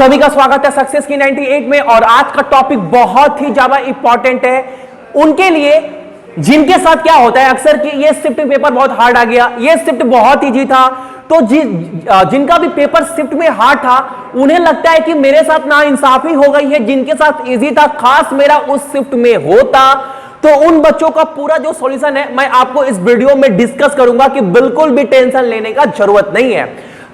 सभी का स्वागत है सक्सेस की 98 में। और आज का टॉपिक बहुत ही ज्यादा इंपॉर्टेंट है उनके लिए जिनके साथ क्या होता है अक्सर कि ये शिफ्ट पेपर बहुत हार्ड आ गया, ये शिफ्ट बहुत इजी था। तो जिनका भी पेपर शिफ्ट में हार्ड था उन्हें लगता है कि मेरे साथ नाइंसाफी हो गई है, जिनके साथ इजी था काश मेरा उस शिफ्ट में होता। तो उन बच्चों का पूरा जो सॉल्यूशन है मैं आपको इस वीडियो में डिस्कस करूंगा कि बिल्कुल भी टेंशन लेने का जरूरत नहीं है।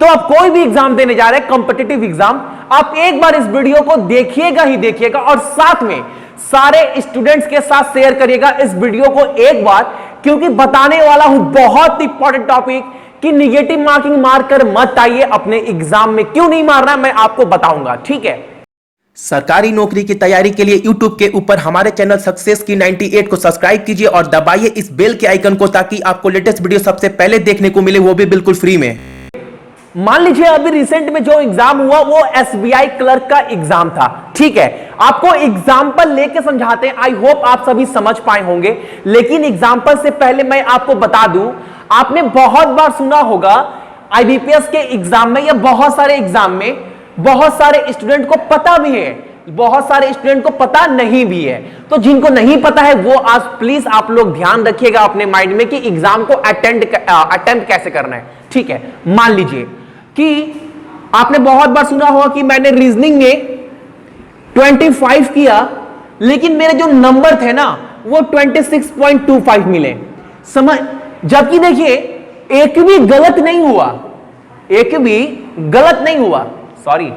तो आप कोई भी एग्जाम देने जा रहे हैं, कॉम्पिटिटिव एग्जाम, आप एक बार इस वीडियो को देखिएगा ही देखिएगा और साथ में सारे स्टूडेंट्स के साथ शेयर करिएगा इस वीडियो को एक बार, क्योंकि बताने वाला हूं बहुत इंपॉर्टेंट टॉपिक कि निगेटिव मार्किंग मारकर मत आइए अपने एग्जाम में। क्यों नहीं मारना मैं आपको बताऊंगा, ठीक है। सरकारी नौकरी की तैयारी के लिए YouTube के ऊपर हमारे चैनल सक्सेस की 98 को सब्सक्राइब कीजिए और दबाइए इस बेल के आइकन को ताकि आपको लेटेस्ट वीडियो सबसे पहले देखने को मिले, वो भी बिल्कुल फ्री में। मान लीजिए अभी रिसेंट में जो एग्जाम हुआ वो SBI क्लर्क का एग्जाम था, ठीक है। आपको एग्जाम्पल लेके समझाते हैं, आई होप आप सभी समझ पाए होंगे। लेकिन एग्जाम्पल से पहले मैं आपको बता दूं, आपने बहुत बार सुना होगा IBPS के एग्जाम में या बहुत सारे एग्जाम में बहुत सारे स्टूडेंट को पता भी है, बहुत सारे स्टूडेंट को पता नहीं भी है। तो जिनको नहीं पता है वो आज प्लीज आप लोग ध्यान रखिएगा अपने माइंड में कि एग्जाम को अटेम्प्ट कैसे करना है, ठीक है। मान लीजिए कि आपने बहुत बार सुना होगा कि मैंने रीजनिंग में 25 किया लेकिन मेरे जो नंबर थे ना वो 26.25 मिले, समझ। जबकि देखिए एक भी गलत नहीं हुआ, एक भी गलत नहीं हुआ, सॉरी।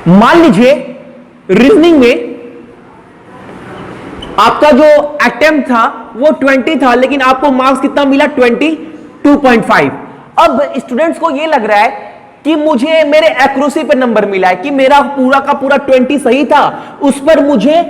मान लीजिए रीजनिंग में आपका जो अटेम्प्ट था वो 20 था लेकिन आपको मार्क्स कितना मिला 22.5। अब स्टूडेंट्स को ये लग रहा है कि मुझे मेरे एक्यूरेसी पे नंबर मिला है, कि मेरा पूरा का पूरा 20 सही था, उस पर मुझे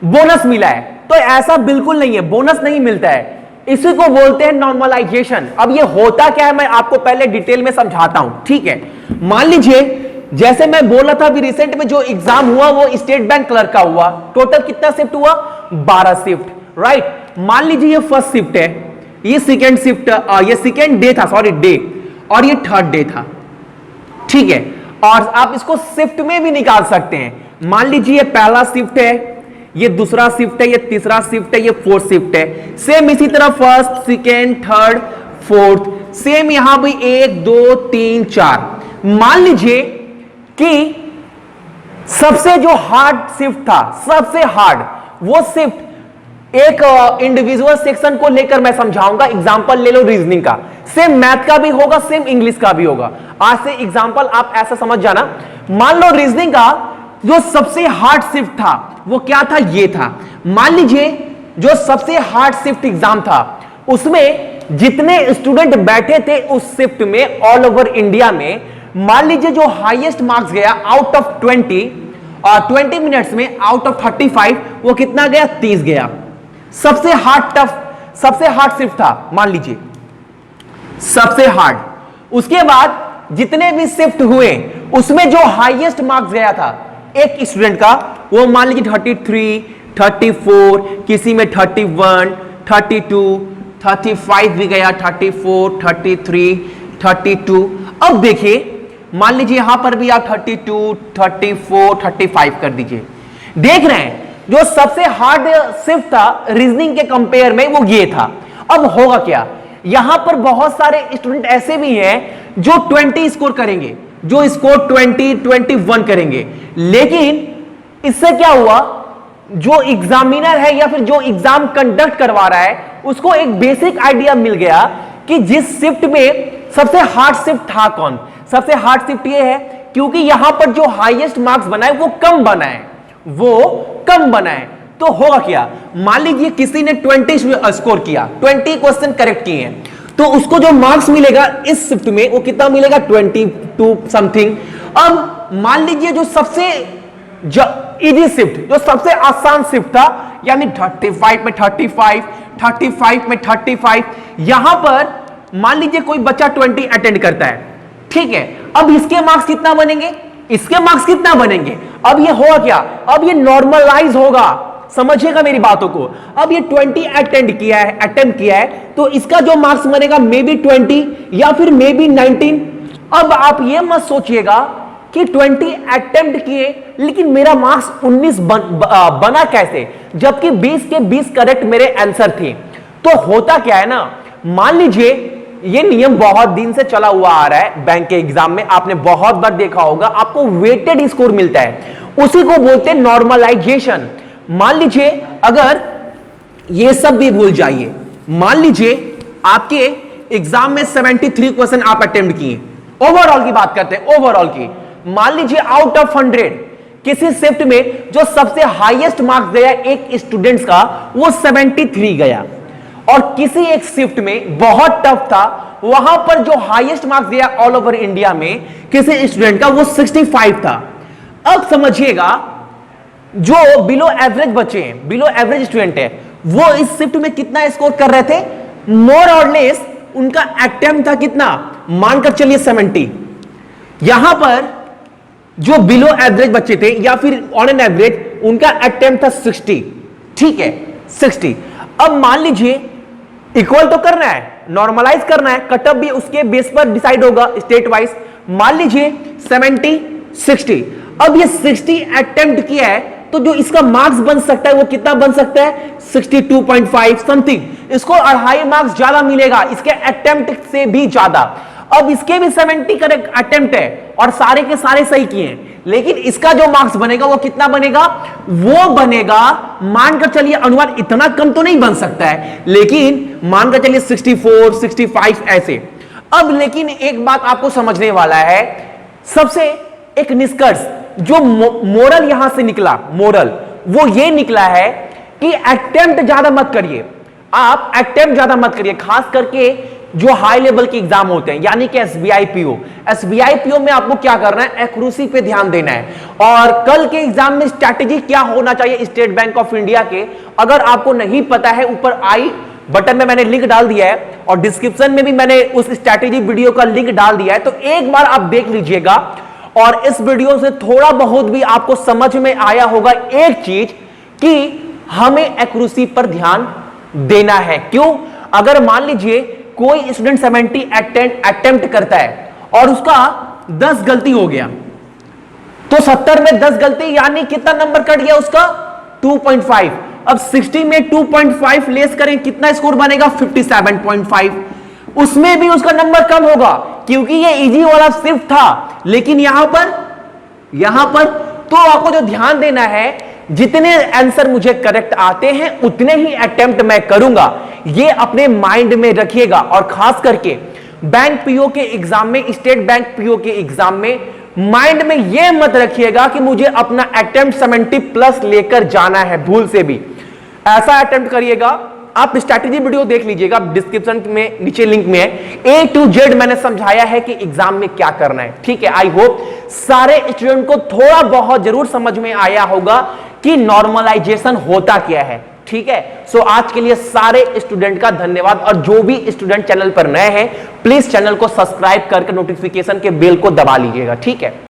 बोनस मिला है। तो ऐसा बिल्कुल नहीं है, बोनस नहीं मिलता है, इसी को बोलते हैं नॉर्मलाइजेशन। अब ये होता क्या है मैं आपको पहले डिटेल में समझाता हूं, ठीक है। मान लीजिए जैसे मैं बोला था अभी रिसेंट में जो एग्जाम हुआ वो स्टेट बैंक क्लर्क का हुआ, टोटल कितना शिफ्ट हुआ 12 शिफ्ट, राइट। मान लीजिए ये फर्स्ट शिफ्ट है, ये सेकेंड शिफ्ट, ये सेकेंड डे था, सॉरी डे, और ये थर्ड डे था, ठीक है। और आप इसको शिफ्ट में भी निकाल सकते हैं। मान लीजिए ये पहला शिफ्ट है, ये दूसरा शिफ्ट है, ये तीसरा शिफ्ट है, ये फोर्थ शिफ्ट है। सेम इसी तरह first second third fourth, same यहां भी 1 2 3 4। मान लीजिए कि सबसे जो हार्ड शिफ्ट था, सबसे हार्ड वो शिफ्ट एक इंडिविजुअल सेक्शन को लेकर मैं समझाऊंगा। एग्जांपल ले लो रीजनिंग का, सेम मैथ का भी होगा, सेम इंग्लिश का भी होगा। आज से एग्जांपल आप ऐसा समझ जाना। मान लो रीजनिंग का जो सबसे हार्ड शिफ्ट था वो क्या था, ये था। मान लीजिए जो सबसे हार्ड शिफ्ट एग्जाम था उसमें जितने स्टूडेंट बैठे थे उस शिफ्ट में ऑल ओवर इंडिया में, मान लीजिए जो हाईएस्ट मार्क्स गया आउट ऑफ 20 और 20 मिनट्स में आउट ऑफ 35 वो कितना गया, 30 गया। सबसे हार्ड शिफ्ट था, मान लीजिए सबसे हार्ड। उसके बाद जितने भी शिफ्ट हुए उसमें जो हाईएस्ट मार्क्स गया था एक स्टूडेंट का वो मान लीजिए 33, 34, किसी में 31, 32, 35 भी गया, 34, 33, 32। अब देखिए मान लीजिए यहां पर भी आप 32, 34, 35 कर दीजिए। देख रहे हैं जो सबसे हार्ड शिफ्ट था रीजनिंग के कंपेयर में वो ये था। अब होगा क्या, यहां पर बहुत सारे स्टूडेंट ऐसे भी हैं जो 20 स्कोर करेंगे, जो स्कोर 20, 21 करेंगे। लेकिन इससे क्या हुआ, जो एग्जामिनर है या फिर जो एग्जाम कंडक्ट करवा रहा है उसको एक बेसिक आइडिया मिल गया कि जिस शिफ्ट में सबसे हार्ड शिफ्ट था कौन। सबसे हार्ड शिफ्ट ये है क्योंकि यहां पर जो हाईएस्ट मार्क्स बनाए वो कम बनाए, वो कम बनाए। तो होगा क्या, मान लीजिए किसी ने 20 स्कोर किया, 20 क्वेश्चन करेक्ट किए हैं, तो उसको जो मार्क्स मिलेगा इस शिफ्ट में वो कितना मिलेगा, 22 समथिंग। अब मान लीजिए जो सबसे इजी शिफ्ट, जो सबसे आसान शिफ्ट था, यानी 35 में 35, 35 में 35, यहां पर मान लीजिए कोई बच्चा 20 अटेंड करता है, ठीक है। अब इसके मार्क्स कितना बनेंगे, इसके मार्क्स कितना बनेंगे। अब ये होगा क्या, अब ये नॉर्मलाइज होगा, समझिएगा मेरी बातों को। अब ये 20 अटेम्प्ट किया है तो इसका जो मार्क्स बनेगा मे बी 20 या फिर मे बी 19। अब आप ये मत सोचिएगा कि 20 अटेम्प्ट किए लेकिन मेरा मार्क्स 19 बना कैसे, जबकि 20 के 20 करेक्ट मेरे आंसर थे। तो होता क्या है ना, मान लीजिए ये नियम बहुत दिन से चला हुआ आ रहा है बैंक के एग्जाम में, आपने बहुत बार देखा होगा, आपको वेटेड स्कोर मिलता है, उसी को बोलते हैं नॉर्मलाइजेशन। मान लीजिए अगर ये सब भी भूल जाइए, मान लीजिए आपके एग्जाम में 73 क्वेश्चन आप अटेम्प्ट किए, ओवरऑल की बात करते हैं, ओवरऑल की। मान लीजिए आउट ऑफ 100 किसी शिफ्ट में जो सबसे हाईएस्ट मार्क्स गया एक स्टूडेंट्स का वो 73 गया, और किसी एक शिफ्ट में बहुत टफ था, वहां पर जो हाईएस्ट मार्क्स गया ऑल ओवर इंडिया में किसी स्टूडेंट का वो 65 था। अब समझिएगा जो बिलो एवरेज बच्चे हैं, बिलो एवरेज स्टूडेंट है, वो इस शिफ्ट में कितना स्कोर कर रहे थे, मोर और लेस उनका अटेम्प्ट था कितना, मानकर चलिए 70। यहां पर जो बिलो एवरेज बच्चे थे या फिर ऑन एन एवरेज उनका अटेम्प्ट था 60, ठीक है 60। अब मान लीजिए इक्वल तो करना है, नॉर्मलाइज करना है, कटअप भी उसके बेस पर डिसाइड होगा स्टेट वाइज। मान लीजिए 70 60, अब ये 60 अटेम्प्ट किया है तो जो इसका मार्क्स बन सकता है वो कितना बन सकता है, 62.5 समथिंग। इसको 2.5 मार्क्स ज्यादा मिलेगा इसके अटेम्प्ट से भी ज्यादा। अब इसके भी 70 करेक्ट अटेम्प्ट है और सारे के सारे सही किए हैं, लेकिन इसका जो मार्क्स बनेगा वो कितना बनेगा, वो बनेगा मानकर चलिए अनुमान इतना कम तो नहीं बन सकता है, लेकिन मानकर चलिए 64 65 ऐसे। अब लेकिन एक बात आपको समझने वाला है, सबसे एक निष्कर्ष जो मोरल यहां से निकला, मोरल वो ये निकला है कि अटेम्प्ट ज्यादा मत करिए, आप अटेम्प्ट ज्यादा मत करिए, खास करके जो हाई लेवल के एग्जाम होते हैं यानी कि एसबीआई पीओ में आपको क्या करना है, एक्यूरेसी पे ध्यान देना है। और कल के एग्जाम में स्ट्रैटेजी क्या होना चाहिए स्टेट बैंक ऑफ इंडिया के, अगर आपको नहीं पता है ऊपर आई बटन में मैंने लिंक डाल दिया है और डिस्क्रिप्शन में भी मैंने उस स्ट्रैटेजी वीडियो का लिंक डाल दिया है, तो एक बार आप देख लीजिएगा। और इस वीडियो से थोड़ा बहुत भी आपको समझ में आया होगा एक चीज कि हमें एक्यूरेसी पर ध्यान देना है। क्यों, अगर मान लीजिए कोई स्टूडेंट 70 अटेम्प्ट करता है और उसका 10 गलती हो गया, तो 70 में 10 गलती यानी कितना नंबर कट गया उसका, 2.5। अब 60 में 2.5 लेस करें कितना स्कोर बनेगा, 57.5। उसमें भी उसका नंबर कम होगा क्योंकि ये इजी वाला शिफ्ट था, लेकिन यहां पर तो आपको जो ध्यान देना है, जितने आंसर मुझे करेक्ट आते हैं उतने ही अटेम्प्ट मैं करूंगा, ये अपने माइंड में रखिएगा। और खास करके बैंक पीओ के एग्जाम में, स्टेट बैंक पीओ के एग्जाम में माइंड में ये मत रखिएगा कि मुझे अपना अटेम्प्ट 70 प्लस लेकर जाना है, भूल से भी ऐसा अटेम्प्ट करिएगा। आप स्ट्रैटेजी वीडियो देख लीजिएगा, डिस्क्रिप्शन में नीचे लिंक में है, A to Z मैंने समझाया है कि एग्जाम में क्या करना है, ठीक है। आई होप सारे स्टूडेंट को थोड़ा बहुत जरूर समझ में आया होगा कि नॉर्मलाइजेशन होता क्या है, ठीक है। सो आज के लिए सारे स्टूडेंट का धन्यवाद, और जो भी स्टूडेंट चैनल पर नए हैं प्लीज चैनल को सब्सक्राइब करके नोटिफिकेशन के बेल को दबा लीजिएगा, ठीक है।